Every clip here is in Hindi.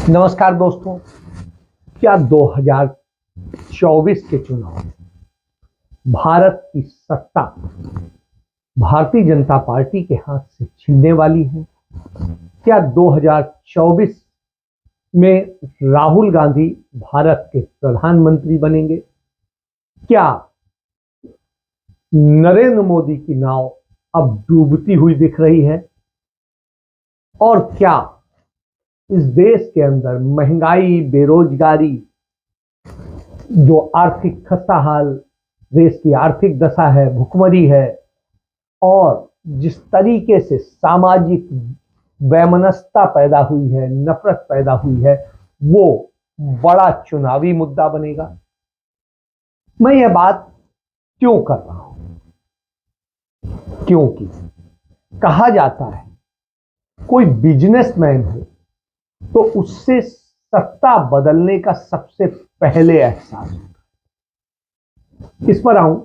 नमस्कार दोस्तों। क्या 2024 के चुनाव में भारत की सत्ता भारतीय जनता पार्टी के हाथ से छिनने वाली है? क्या 2024 में राहुल गांधी भारत के प्रधानमंत्री बनेंगे? क्या नरेंद्र मोदी की नाव अब डूबती हुई दिख रही है? और क्या इस देश के अंदर महंगाई, बेरोजगारी, जो आर्थिक खस्ताहाल, देश की आर्थिक दशा है, भुखमरी है, और जिस तरीके से सामाजिक वैमनस्यता पैदा हुई है, नफरत पैदा हुई है, वो बड़ा चुनावी मुद्दा बनेगा? मैं यह बात क्यों कर रहा हूं? क्योंकि कहा जाता है कोई बिजनेसमैन हो तो उससे सत्ता बदलने का सबसे पहले एहसास होता है। इस पर आऊं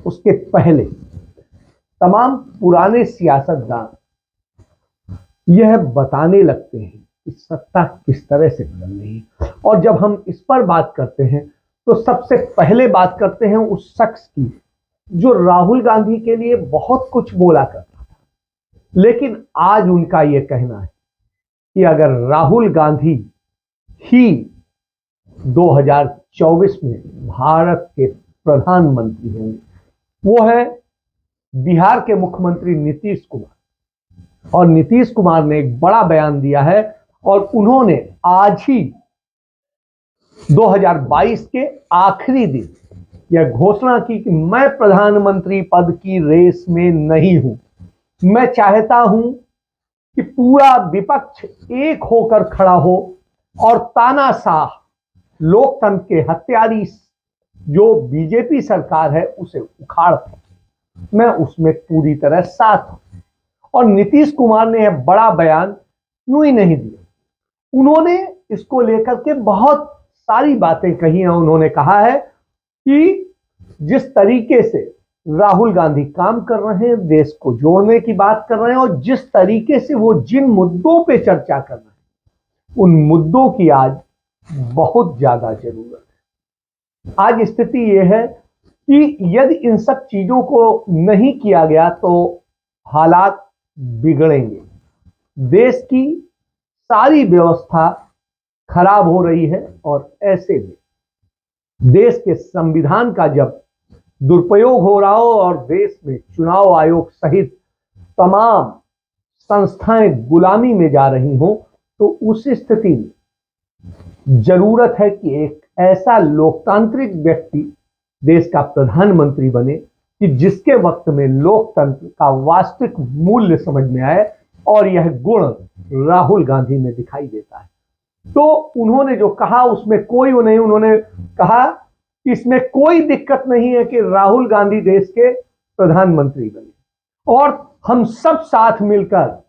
उसके पहले तमाम पुराने सियासतदान यह बताने लगते हैं कि सत्ता किस तरह से बदल रही है, और जब हम इस पर बात करते हैं तो सबसे पहले बात करते हैं उस शख्स की जो राहुल गांधी के लिए बहुत कुछ बोला करता था, लेकिन आज उनका यह कहना है कि अगर राहुल गांधी ही 2024 में भारत के प्रधानमंत्री होंगे, वो है बिहार के मुख्यमंत्री नीतीश कुमार। और नीतीश कुमार ने एक बड़ा बयान दिया है और उन्होंने आज ही 2022 के आखिरी दिन यह घोषणा की कि मैं प्रधानमंत्री पद की रेस में नहीं हूं। मैं चाहता हूं कि पूरा विपक्ष एक होकर खड़ा हो और तानाशाह लोकतंत्र के हत्यारी जो बीजेपी सरकार है उसे उखाड़ फेंके। मैं उसमें पूरी तरह साथ हूं। और नीतीश कुमार ने यह बड़ा बयान यूं ही नहीं दिया, उन्होंने इसको लेकर के बहुत सारी बातें कही हैं। उन्होंने कहा है कि जिस तरीके से राहुल गांधी काम कर रहे हैं, देश को जोड़ने की बात कर रहे हैं, और जिस तरीके से वो जिन मुद्दों पे चर्चा कर रहे हैं, उन मुद्दों की आज बहुत ज्यादा जरूरत है। आज स्थिति यह है कि यदि इन सब चीजों को नहीं किया गया तो हालात बिगड़ेंगे। देश की सारी व्यवस्था खराब हो रही है, और ऐसे में देश के संविधान का जब दुरुपयोग हो रहा हो और देश में चुनाव आयोग सहित तमाम संस्थाएं गुलामी में जा रही हों, तो उस स्थिति में जरूरत है कि एक ऐसा लोकतांत्रिक व्यक्ति देश का प्रधानमंत्री बने कि जिसके वक्त में लोकतंत्र का वास्तविक मूल्य समझ में आए, और यह गुण राहुल गांधी में दिखाई देता है। तो उन्होंने जो कहा उसमें कोई वो नहीं, उन्होंने कहा कि इसमें कोई दिक्कत नहीं है कि राहुल गांधी देश के प्रधानमंत्री बने, और हम सब साथ मिलकर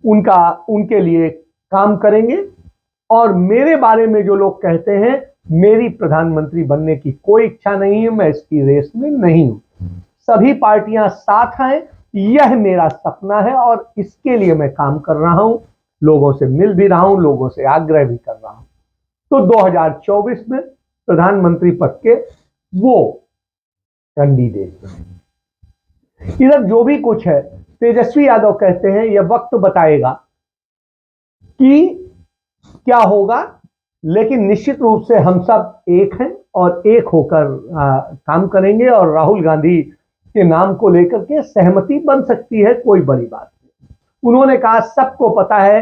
उनके लिए काम करेंगे। और मेरे बारे में जो लोग कहते हैं मेरी प्रधानमंत्री बनने की कोई इच्छा नहीं है, मैं इसकी रेस में नहीं हूं। सभी पार्टियां साथ हैं, यह मेरा सपना है और इसके लिए मैं काम कर रहा हूं, लोगों से मिल भी रहा हूं, लोगों से आग्रह भी कर रहा हूं। तो 2024 में प्रधानमंत्री पद के वो कैंडिडेट हैं। इधर जो भी कुछ है, तेजस्वी यादव कहते हैं यह वक्त बताएगा कि क्या होगा, लेकिन निश्चित रूप से हम सब एक हैं और एक होकर काम करेंगे, और राहुल गांधी के नाम को लेकर के सहमति बन सकती है, कोई बड़ी बात नहीं। उन्होंने कहा सबको पता है,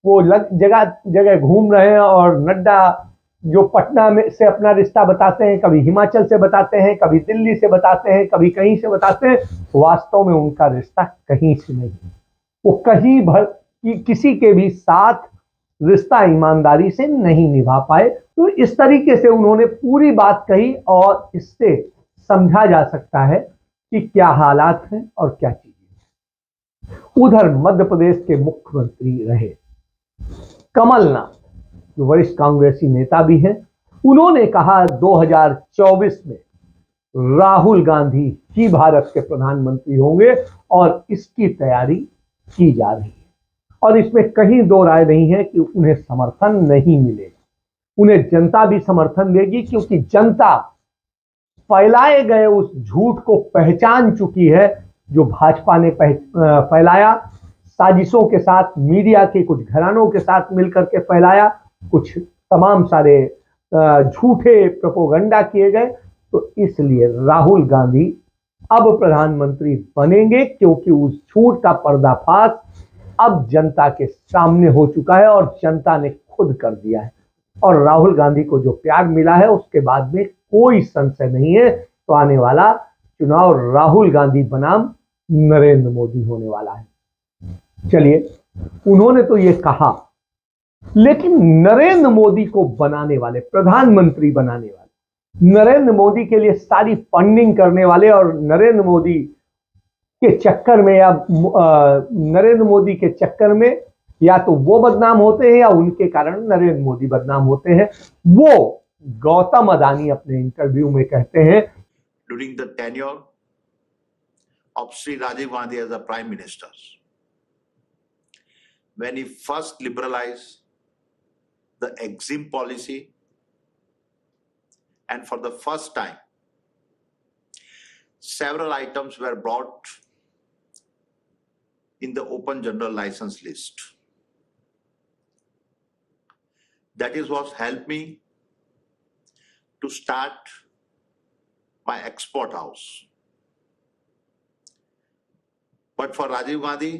वो जगह जगह घूम रहे हैं, और नड्डा जो पटना में से अपना रिश्ता बताते हैं, कभी हिमाचल से बताते हैं, कभी दिल्ली से बताते हैं, कभी कहीं से बताते हैं, वास्तव में उनका रिश्ता कहीं से नहीं। वो कहीं भर किसी के भी साथ रिश्ता ईमानदारी से नहीं निभा पाए। तो इस तरीके से उन्होंने पूरी बात कही, और इससे समझा जा सकता है कि क्या हालात हैं और क्या चीजें। उधर मध्य प्रदेश के मुख्यमंत्री रहे कमलनाथ, जो वरिष्ठ कांग्रेसी नेता भी हैं, उन्होंने कहा 2024 में राहुल गांधी ही भारत के प्रधानमंत्री होंगे, और इसकी तैयारी की जा रही है। और इसमें कहीं दो राय नहीं है कि उन्हें समर्थन नहीं मिलेगा। उन्हें जनता भी समर्थन देगी, क्योंकि जनता फैलाए गए उस झूठ को पहचान चुकी है जो भाजपा ने फैलाया, साजिशों के साथ, मीडिया के कुछ घरानों के साथ मिलकर के फैलाया, कुछ तमाम सारे झूठे प्रोपोगंडा किए गए। तो इसलिए राहुल गांधी अब प्रधानमंत्री बनेंगे, क्योंकि उस झूठ का पर्दाफाश अब जनता के सामने हो चुका है और जनता ने खुद कर दिया है। और राहुल गांधी को जो प्यार मिला है उसके बाद में कोई संशय नहीं है, तो आने वाला चुनाव राहुल गांधी बनाम नरेंद्र मोदी होने वाला है। चलिए, उन्होंने तो ये कहा, लेकिन नरेंद्र मोदी को बनाने वाले, प्रधानमंत्री बनाने वाले, नरेंद्र मोदी के लिए सारी फंडिंग करने वाले और नरेंद्र मोदी के चक्कर में या नरेंद्र मोदी के चक्कर में या तो वो बदनाम होते हैं या उनके कारण नरेंद्र मोदी बदनाम होते हैं, वो गौतम अदानी अपने इंटरव्यू में कहते हैं, during the tenure of Shri Rajiv Gandhi as a prime minister, when he first liberalized the EXIM policy, and for the first time several items were brought in the open general license list. That is what helped me to start my export house. But for Rajiv Gandhi,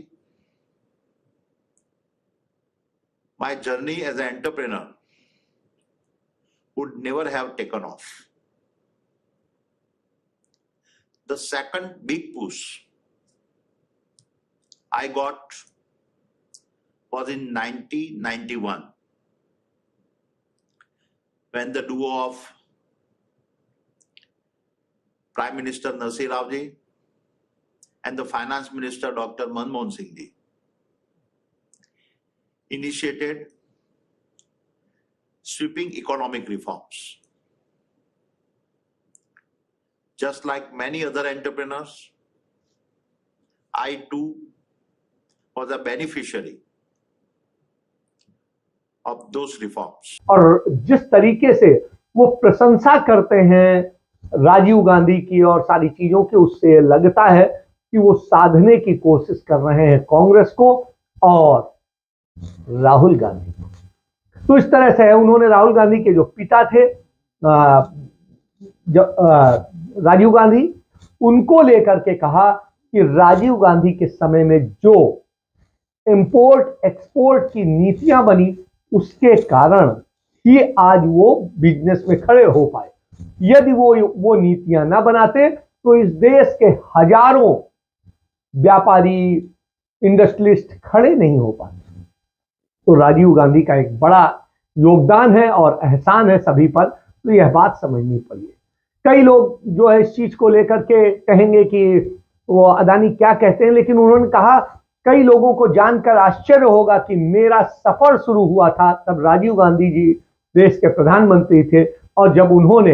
my journey as an entrepreneur would never have taken off. The second big push I got was in 1991, when the duo of Prime Minister Narsih Rao ji and the Finance Minister Dr. Manmohan Singh ji initiated sweeping economic reforms. Just like many other entrepreneurs, I too was a beneficiary of those reforms. और जिस तरीके से वो प्रशंसा करते हैं राजीव गांधी की और सारी चीजों की, उससे लगता है कि वो साधने की कोशिश कर रहे हैं कांग्रेस को और राहुल गांधी। तो इस तरह से है, उन्होंने राहुल गांधी के जो पिता थे राजीव गांधी, उनको लेकर के कहा कि राजीव गांधी के समय में जो इंपोर्ट एक्सपोर्ट की नीतियां बनी, उसके कारण ही आज वो बिजनेस में खड़े हो पाए। यदि वो नीतियां ना बनाते तो इस देश के हजारों व्यापारी, इंडस्ट्रियलिस्ट खड़े नहीं हो पाते। तो राजीव गांधी का एक बड़ा योगदान है और एहसान है सभी पर, तो यह बात समझनी पड़ेगी। कई लोग जो है इस चीज को लेकर के कहेंगे कि वो अदानी क्या कहते हैं, लेकिन उन्होंने कहा, कई लोगों को जानकर आश्चर्य होगा कि मेरा सफर शुरू हुआ था तब राजीव गांधी जी देश के प्रधानमंत्री थे, और जब उन्होंने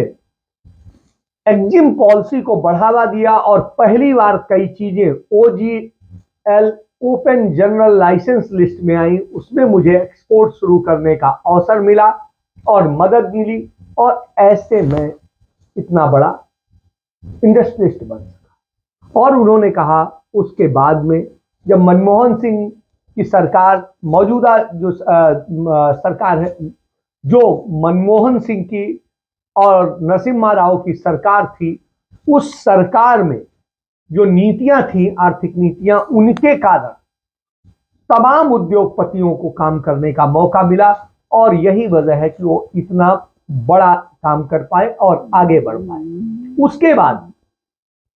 एक्जिम पॉलिसी को बढ़ावा दिया और पहली बार कई चीजें OGL open general license list में आई, उसमें मुझे एक्सपोर्ट शुरू करने का अवसर मिला और मदद मिली, और ऐसे मैं इतना बड़ा इंडस्ट्रियलिस्ट बन सका। और उन्होंने कहा उसके बाद में जब मनमोहन सिंह की सरकार, मौजूदा जो सरकार है, जो मनमोहन सिंह की और नरसिम्हा राव की सरकार थी, उस सरकार में जो नीतियां थी, आर्थिक नीतियां, उनके कारण तमाम उद्योगपतियों को काम करने का मौका मिला, और यही वजह है कि वो इतना बड़ा काम कर पाए और आगे बढ़ पाए। उसके बाद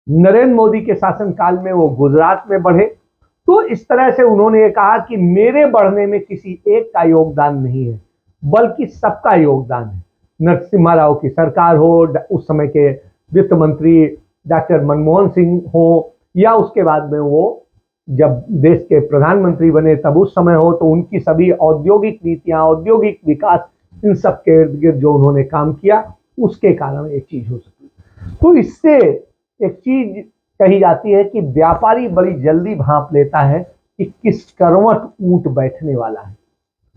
नरेंद्र मोदी के शासनकाल में वो गुजरात में बढ़े। तो इस तरह से उन्होंने ये कहा कि मेरे बढ़ने में किसी एक का योगदान नहीं है, बल्कि सबका योगदान है। नरसिम्हा राव की सरकार हो, उस समय के वित्त मंत्री डॉक्टर मनमोहन सिंह हो, या उसके बाद में वो जब देश के प्रधानमंत्री बने तब उस समय हो, तो उनकी सभी औद्योगिक नीतियां, औद्योगिक विकास, इन सब के इर्द गिर्द जो उन्होंने काम किया, उसके कारण एक चीज हो सकी। तो इससे एक चीज कही जाती है कि व्यापारी बड़ी जल्दी भांप लेता है किस करवट ऊंट बैठने वाला है।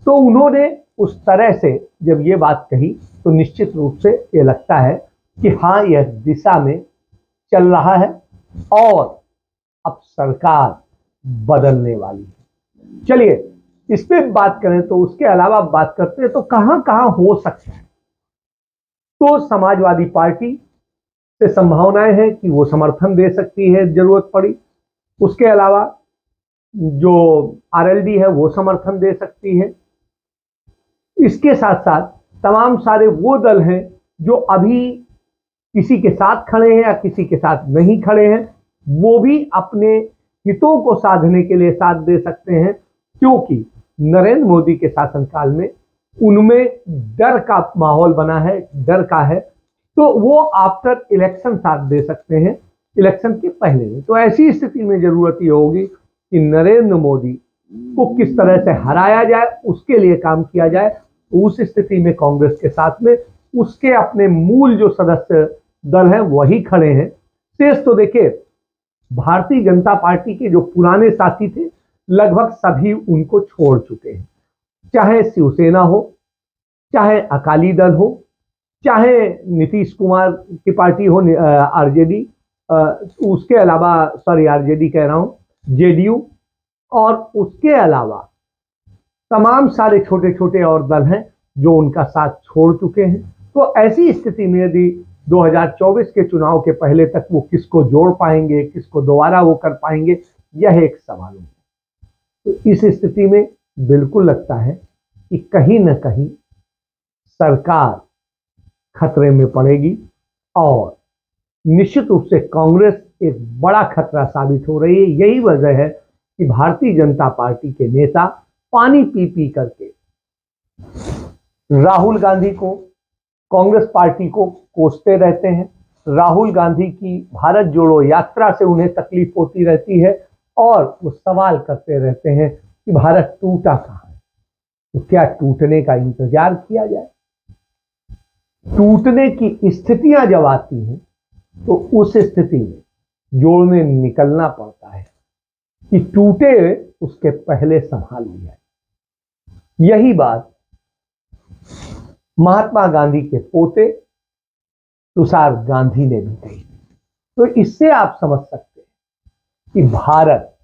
तो उन्होंने उस तरह से जब ये बात कही तो निश्चित रूप से ये लगता है कि हाँ, यह दिशा में चल रहा है और अब सरकार बदलने वाली है। चलिए इस पे बात करें तो उसके अलावा बात करते हैं तो कहां कहां हो सकता है। तो समाजवादी पार्टी से संभावनाएं हैं कि वो समर्थन दे सकती है जरूरत पड़ी। उसके अलावा जो आरएलडी है वो समर्थन दे सकती है। इसके साथ साथ तमाम सारे वो दल हैं जो अभी किसी के साथ खड़े हैं या किसी के साथ नहीं खड़े हैं, वो भी अपने हितों को साधने के लिए साथ दे सकते हैं, क्योंकि नरेंद्र मोदी के शासनकाल में उनमें डर का माहौल बना है, डर का है, तो वो आफ्टर इलेक्शन साथ दे सकते हैं, इलेक्शन के पहले में। तो ऐसी स्थिति में जरूरत ये होगी कि नरेंद्र मोदी को किस तरह से हराया जाए, उसके लिए काम किया जाए। उस स्थिति में कांग्रेस के साथ में उसके अपने मूल जो सदस्य दल हैं वही खड़े हैं। शेष तो देखिए, भारतीय जनता पार्टी के जो पुराने साथी थे लगभग सभी उनको छोड़ चुके हैं, चाहे शिवसेना हो, चाहे अकाली दल हो, चाहे नीतीश कुमार की पार्टी हो, आरजेडी, उसके अलावा सॉरी आरजेडी कह रहा हूं, जेडीयू, और उसके अलावा तमाम सारे छोटे छोटे और दल हैं जो उनका साथ छोड़ चुके हैं। तो ऐसी स्थिति में यदि 2024 के चुनाव के पहले तक वो किसको जोड़ पाएंगे, किसको दोबारा वो कर पाएंगे, यह एक सवाल है। तो इस स्थिति में बिल्कुल लगता है कि कहीं ना कहीं सरकार खतरे में पड़ेगी और निश्चित रूप से कांग्रेस एक बड़ा खतरा साबित हो रही है। यही वजह है कि भारतीय जनता पार्टी के नेता पानी पी पी करके राहुल गांधी को, कांग्रेस पार्टी को कोसते रहते हैं। राहुल गांधी की भारत जोड़ो यात्रा से उन्हें तकलीफ होती रहती है और वो सवाल करते रहते हैं कि भारत टूटा कहां है। तो क्या टूटने का इंतजार किया जाए? टूटने की स्थितियां जब आती हैं तो उस स्थिति में जोड़ने निकलना पड़ता है कि टूटे उसके पहले संभाल लिया। यही बात महात्मा गांधी के पोते तुषार गांधी ने भी कही। तो इससे आप समझ सकते हैं कि भारत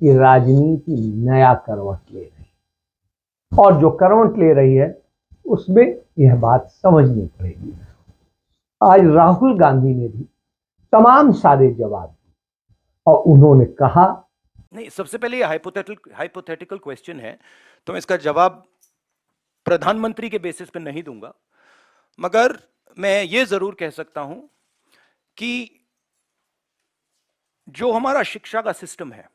की राजनीति नया करवट ले रही है और जो करवट ले रही है उसमें यह बात समझनी पड़ेगी। आज राहुल गांधी ने भी तमाम सारे जवाब दिए और उन्होंने कहा, नहीं, सबसे पहले ये हाइपोथेटिकल क्वेश्चन है, तो मैं इसका जवाब प्रधानमंत्री के बेसिस पे नहीं दूंगा, मगर मैं ये जरूर कह सकता हूं कि जो हमारा शिक्षा का सिस्टम है,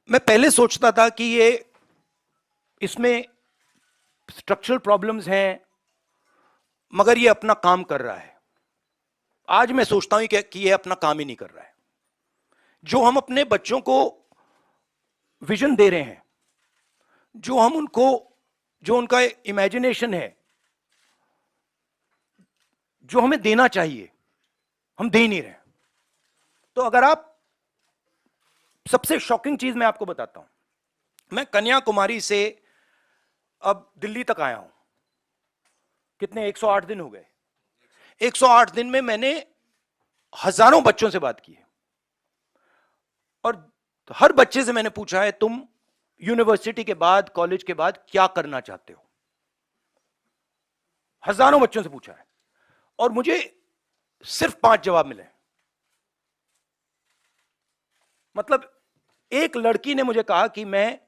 मैं पहले सोचता था कि ये इसमें स्ट्रक्चरल प्रॉब्लम्स हैं, मगर ये अपना काम कर रहा है। आज मैं सोचता हूं कि ये अपना काम ही नहीं कर रहा है। जो हम अपने बच्चों को विजन दे रहे हैं, जो हम उनको, जो उनका इमेजिनेशन है, जो हमें देना चाहिए, हम दे नहीं रहे। तो अगर आप, सबसे शॉकिंग चीज मैं आपको बताता हूं, मैं कन्याकुमारी से अब दिल्ली तक आया हूं, कितने 108 दिन हो गए। 108 दिन में मैंने हजारों बच्चों से बात की है और हर बच्चे से मैंने पूछा है तुम यूनिवर्सिटी के बाद, कॉलेज के बाद क्या करना चाहते हो। हजारों बच्चों से पूछा है और मुझे सिर्फ 5 जवाब मिले। मतलब एक लड़की ने मुझे कहा कि मैं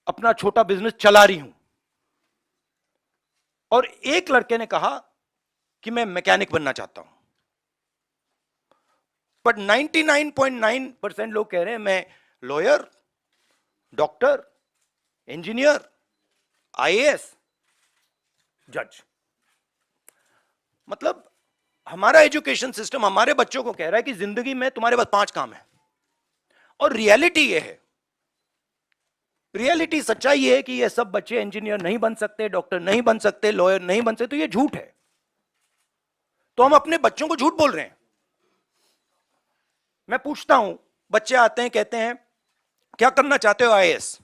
अपना छोटा बिजनेस चला रही हूं और एक लड़के ने कहा कि मैं मैकेनिक बनना चाहता हूं। बट 99.9% लोग कह रहे हैं मैं लॉयर, डॉक्टर, इंजीनियर, आईएएस, जज। मतलब हमारा एजुकेशन सिस्टम हमारे बच्चों को कह रहा है कि जिंदगी में तुम्हारे पास 5 काम है। और रियलिटी ये है, रियलिटी सच्चाई ये है कि ये सब बच्चे इंजीनियर नहीं बन सकते, डॉक्टर नहीं बन सकते, लॉयर नहीं बन सकते। तो ये झूठ है। तो हम अपने बच्चों को झूठ बोल रहे हैं। मैं पूछता हूं, बच्चे आते हैं कहते हैं क्या करना चाहते हो आईएएस?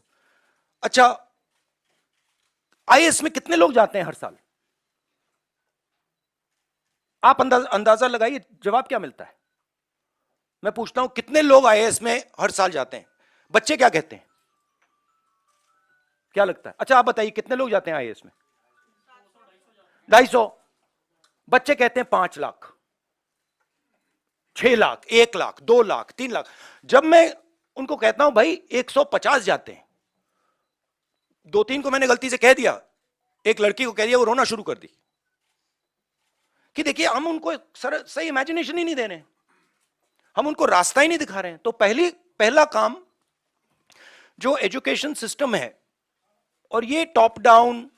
अच्छा, आईएएस में कितने लोग जाते हैं हर साल? आप अंदाजा लगाइए, जवाब क्या मिलता है? मैं पूछता हूं कितने लोग आईएएस में हर साल जाते हैं? बच्चे क्या कहते हैं? क्या लगता है? अच्छा आप बताइए कितने लोग जाते हैं आईएएस में? 250। बच्चे कहते हैं 5 लाख, 6 लाख, 1 लाख, 2 लाख, 3 लाख। जब मैं उनको कहता हूं भाई 150 जाते हैं, 2-3 को मैंने गलती से कह दिया, एक लड़की को कह दिया, वो रोना शुरू कर दी कि देखिए हम उनको सही इमेजिनेशन ही नहीं दे रहे हैं, हम उनको रास्ता ही नहीं दिखा रहे हैं। तो पहला काम जो एजुकेशन सिस्टम है, और ये टॉप डाउन,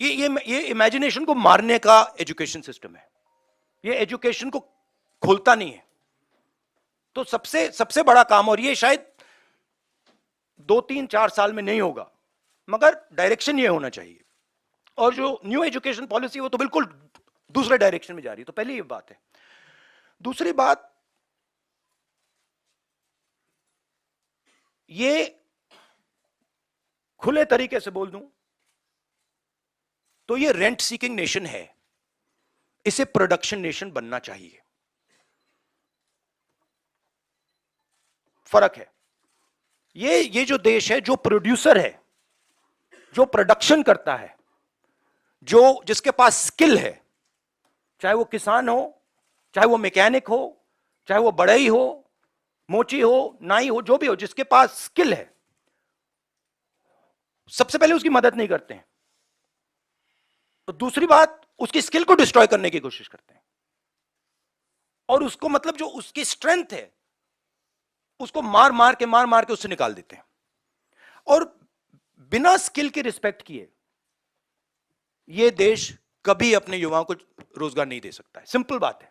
ये इमेजिनेशन को मारने का एजुकेशन सिस्टम है, ये एजुकेशन को खोलता नहीं है। तो सबसे बड़ा काम, और ये शायद 2-3-4 साल में नहीं होगा, मगर डायरेक्शन ये होना चाहिए। और जो न्यू एजुकेशन पॉलिसी वो तो बिल्कुल दूसरे डायरेक्शन में जा रही है। तो पहली ये बात है। दूसरी बात, ये खुले तरीके से बोल दूं तो ये रेंट सीकिंग नेशन है, इसे प्रोडक्शन नेशन बनना चाहिए। फर्क है। ये जो देश है, जो प्रोड्यूसर है, जो प्रोडक्शन करता है, जिसके पास स्किल है, चाहे वो किसान हो, चाहे वो मैकेनिक हो, चाहे वो बढ़ई हो, मोची हो, नाई हो, जो भी हो, जिसके पास स्किल है, सबसे पहले उसकी मदद नहीं करते हैं। तो दूसरी बात, उसकी स्किल को डिस्ट्रॉय करने की कोशिश करते हैं, और उसको मतलब जो उसकी स्ट्रेंथ है उसको मार मार के उससे निकाल देते हैं। और बिना स्किल की रिस्पेक्ट किए यह देश कभी अपने युवाओं को रोजगार नहीं दे सकता है। सिंपल बात है।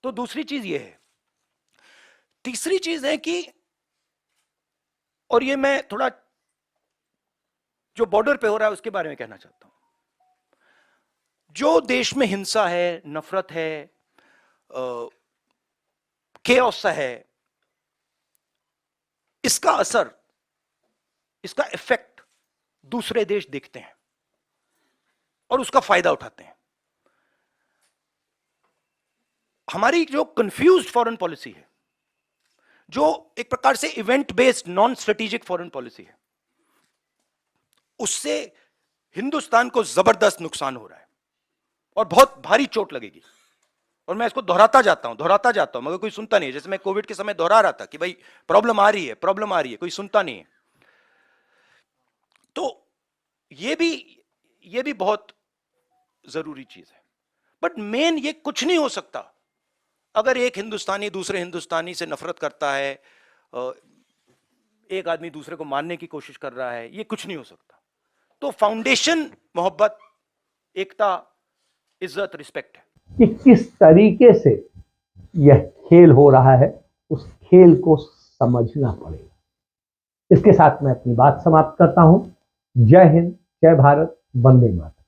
तो दूसरी चीज यह है। तीसरी चीज है कि, और ये मैं थोड़ा जो बॉर्डर पे हो रहा है उसके बारे में कहना चाहता हूं। जो देश में हिंसा है, नफरत है, केओस सा है, इसका असर, इसका इफेक्ट दूसरे देश देखते हैं और उसका फायदा उठाते हैं। हमारी जो कंफ्यूज्ड फॉरेन पॉलिसी है, जो एक प्रकार से event based non strategic foreign policy है, उससे हिंदुस्तान को जबरदस्त नुकसान हो रहा है और बहुत भारी चोट लगेगी। और मैं इसको दोहराता जाता हूं मगर कोई सुनता नहीं है। जैसे मैं कोविड के समय दोहरा रहा था कि भाई प्रॉब्लम आ रही है, कोई सुनता नहीं है। तो ये भी बहुत जरूरी चीज है। बट मेन ये कुछ नहीं हो सकता अगर एक हिंदुस्तानी दूसरे हिंदुस्तानी से नफरत करता है, एक आदमी दूसरे को मारने की कोशिश कर रहा है, ये कुछ नहीं हो सकता। तो फाउंडेशन मोहब्बत, एकता, इज्जत, रिस्पेक्ट है। कि किस तरीके से यह खेल हो रहा है, उस खेल को समझना पड़ेगा। इसके साथ मैं अपनी बात समाप्त करता हूं। जय हिंद, जय भारत, वंदे मातरम।